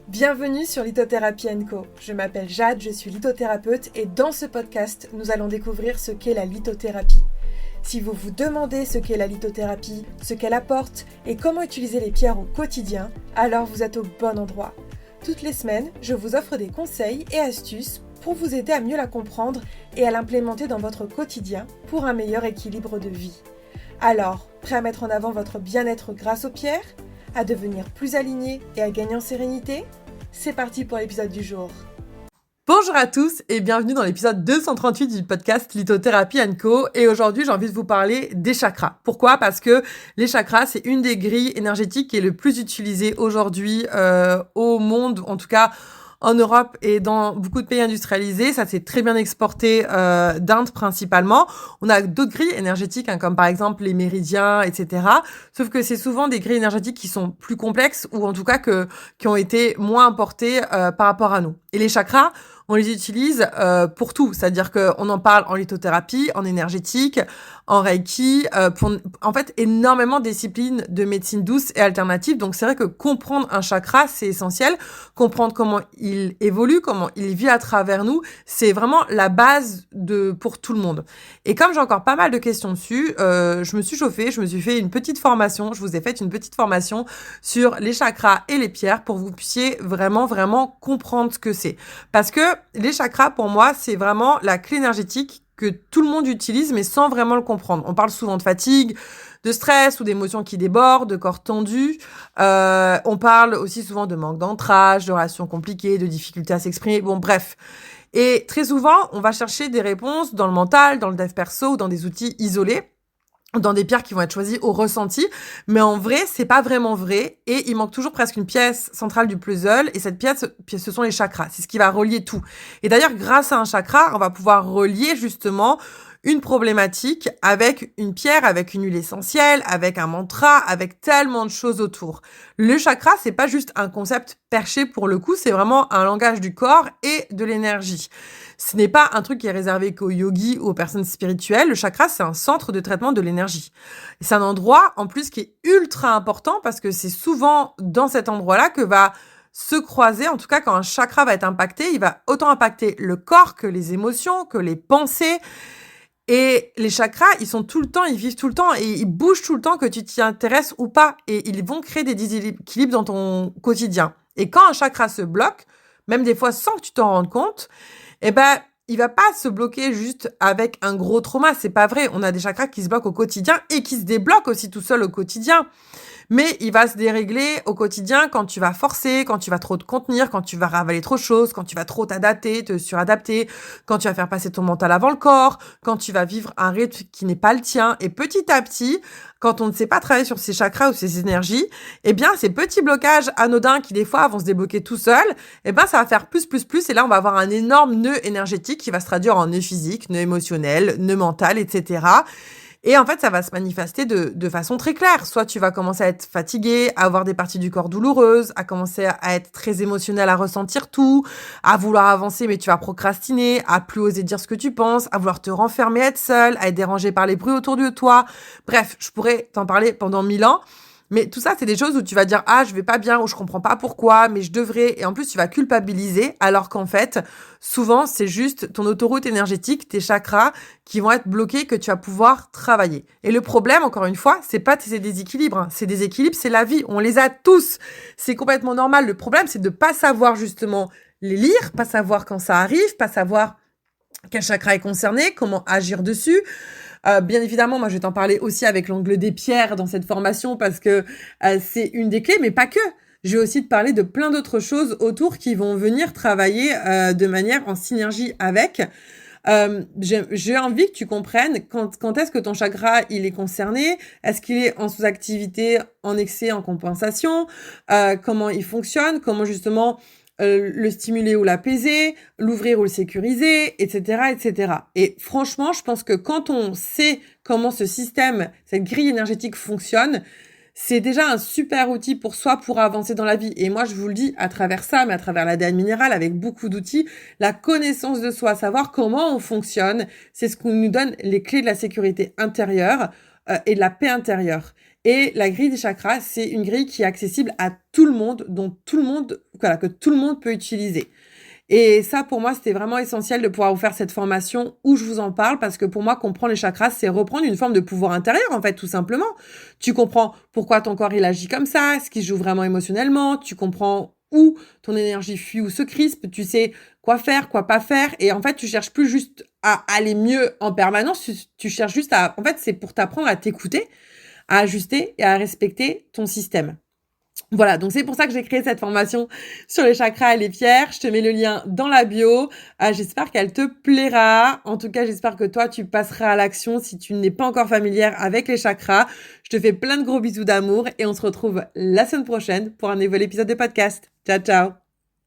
Bienvenue sur Lithothérapie & Co. Je m'appelle Jade, je suis lithothérapeute et dans ce podcast, nous allons découvrir ce qu'est la lithothérapie. Si vous vous demandez ce qu'est la lithothérapie, ce qu'elle apporte et comment utiliser les pierres au quotidien, alors vous êtes au bon endroit. Toutes les semaines, je vous offre des conseils et astuces pour vous aider à mieux la comprendre et à l'implémenter dans votre quotidien pour un meilleur équilibre de vie. Alors, prêt à mettre en avant votre bien-être grâce aux pierres ? À devenir plus aligné et à gagner en sérénité ? C'est parti pour l'épisode du jour. Bonjour à tous et bienvenue dans l'épisode 238 du podcast Lithothérapie & Co. Et aujourd'hui, j'ai envie de vous parler des chakras. Pourquoi ? Parce que les chakras, c'est une des grilles énergétiques qui est le plus utilisée aujourd'hui au monde, en tout cas en Europe et dans beaucoup de pays industrialisés. Ça s'est très bien exporté d'Inde principalement. On a d'autres grilles énergétiques, comme par exemple les méridiens, etc. Sauf que c'est souvent des grilles énergétiques qui sont plus complexes ou en tout cas qui ont été moins importées par rapport à nous. Et les chakras, on les utilise pour tout, c'est-à-dire qu'on en parle en lithothérapie, en énergétique, en reiki, pour en fait énormément de disciplines de médecine douce et alternative. Donc c'est vrai que comprendre un chakra, c'est essentiel. Comprendre comment il évolue, comment il vit à travers nous, c'est vraiment la base pour tout le monde. Et comme j'ai encore pas mal de questions dessus, je me suis chauffée, je me suis fait une petite formation, je vous ai fait une petite formation sur les chakras et les pierres pour que vous puissiez vraiment comprendre ce que c'est. Parce que les chakras, pour moi, c'est vraiment la clé énergétique que tout le monde utilise, mais sans vraiment le comprendre. On parle souvent de fatigue, de stress ou d'émotions qui débordent, de corps tendus. On parle aussi souvent de manque d'ancrage, de relations compliquées, de difficultés à s'exprimer. Bon, bref. Et très souvent, on va chercher des réponses dans le mental, dans le dev perso ou dans des outils isolés, dans des pierres qui vont être choisies au ressenti, mais en vrai, c'est pas vraiment vrai, et il manque toujours presque une pièce centrale du puzzle, et cette pièce, ce sont les chakras, c'est ce qui va relier tout. Et d'ailleurs, grâce à un chakra, on va pouvoir relier justement une problématique avec une pierre, avec une huile essentielle, avec un mantra, avec tellement de choses autour. Le chakra, c'est pas juste un concept perché pour le coup, c'est vraiment un langage du corps et de l'énergie. Ce n'est pas un truc qui est réservé qu'aux yogis ou aux personnes spirituelles. Le chakra, c'est un centre de traitement de l'énergie. Et c'est un endroit, en plus, qui est ultra important parce que c'est souvent dans cet endroit-là que va se croiser, en tout cas, quand un chakra va être impacté, il va autant impacter le corps que les émotions, que les pensées. Et les chakras, ils sont tout le temps, ils vivent tout le temps et ils bougent tout le temps que tu t'y intéresses ou pas. Et ils vont créer des déséquilibres dans ton quotidien. Et quand un chakra se bloque, même des fois sans que tu t'en rendes compte, il va pas se bloquer juste avec un gros trauma. C'est pas vrai. On a des chakras qui se bloquent au quotidien et qui se débloquent aussi tout seul au quotidien. Mais il va se dérégler au quotidien quand tu vas forcer, quand tu vas trop te contenir, quand tu vas ravaler trop de choses, quand tu vas trop t'adapter, te suradapter, quand tu vas faire passer ton mental avant le corps, quand tu vas vivre un rythme qui n'est pas le tien. Et petit à petit, quand on ne sait pas travailler sur ces chakras ou ces énergies, ces petits blocages anodins qui des fois vont se débloquer tout seuls, ça va faire plus. Et là, on va avoir un énorme nœud énergétique qui va se traduire en nœud physique, nœud émotionnel, nœud mental, etc. Et en fait, ça va se manifester de façon très claire. Soit tu vas commencer à être fatigué, à avoir des parties du corps douloureuses, à commencer à être très émotionnel, à ressentir tout, à vouloir avancer mais tu vas procrastiner, à plus oser dire ce que tu penses, à vouloir te renfermer, être seul, à être dérangé par les bruits autour de toi. Bref, je pourrais t'en parler pendant 1000 ans. Mais tout ça, c'est des choses où tu vas dire « Ah, je vais pas bien » ou « Je comprends pas pourquoi, mais je devrais ». Et en plus, tu vas culpabiliser alors qu'en fait, souvent, c'est juste ton autoroute énergétique, tes chakras qui vont être bloqués que tu vas pouvoir travailler. Et le problème, encore une fois, c'est pas ces déséquilibres. Ces déséquilibres, c'est la vie. On les a tous. C'est complètement normal. Le problème, c'est de pas savoir justement les lire, pas savoir quand ça arrive, pas savoir quel chakra est concerné, comment agir dessus. Bien évidemment, moi, je vais t'en parler aussi avec l'angle des pierres dans cette formation parce que c'est une des clés, mais pas que. Je vais aussi te parler de plein d'autres choses autour qui vont venir travailler de manière en synergie avec. J'ai envie que tu comprennes quand est-ce que ton chakra il est concerné, est-ce qu'il est en sous-activité, en excès, en compensation, comment il fonctionne, comment justement le stimuler ou l'apaiser, l'ouvrir ou le sécuriser, etc., etc. Et franchement, je pense que quand on sait comment ce système, cette grille énergétique fonctionne, c'est déjà un super outil pour soi pour avancer dans la vie. Et moi, je vous le dis à travers ça, mais à travers l'ADN minéral, avec beaucoup d'outils, la connaissance de soi, savoir comment on fonctionne, c'est ce qui nous donne les clés de la sécurité intérieure et de la paix intérieure. Et la grille des chakras, c'est une grille qui est accessible à tout le monde, que tout le monde peut utiliser. Et ça, pour moi, c'était vraiment essentiel de pouvoir vous faire cette formation où je vous en parle, parce que pour moi, comprendre les chakras, c'est reprendre une forme de pouvoir intérieur, en fait, tout simplement. Tu comprends pourquoi ton corps, il agit comme ça, ce qui se joue vraiment émotionnellement, tu comprends où ton énergie fuit ou se crispe, tu sais quoi faire, quoi pas faire, et en fait, tu cherches plus juste à aller mieux en permanence, tu cherches juste en fait, c'est pour t'apprendre à t'écouter, à ajuster et à respecter ton système. Voilà, donc c'est pour ça que j'ai créé cette formation sur les chakras et les pierres. Je te mets le lien dans la bio. J'espère qu'elle te plaira. En tout cas, j'espère que toi, tu passeras à l'action si tu n'es pas encore familière avec les chakras. Je te fais plein de gros bisous d'amour et on se retrouve la semaine prochaine pour un nouvel épisode de podcast. Ciao, ciao!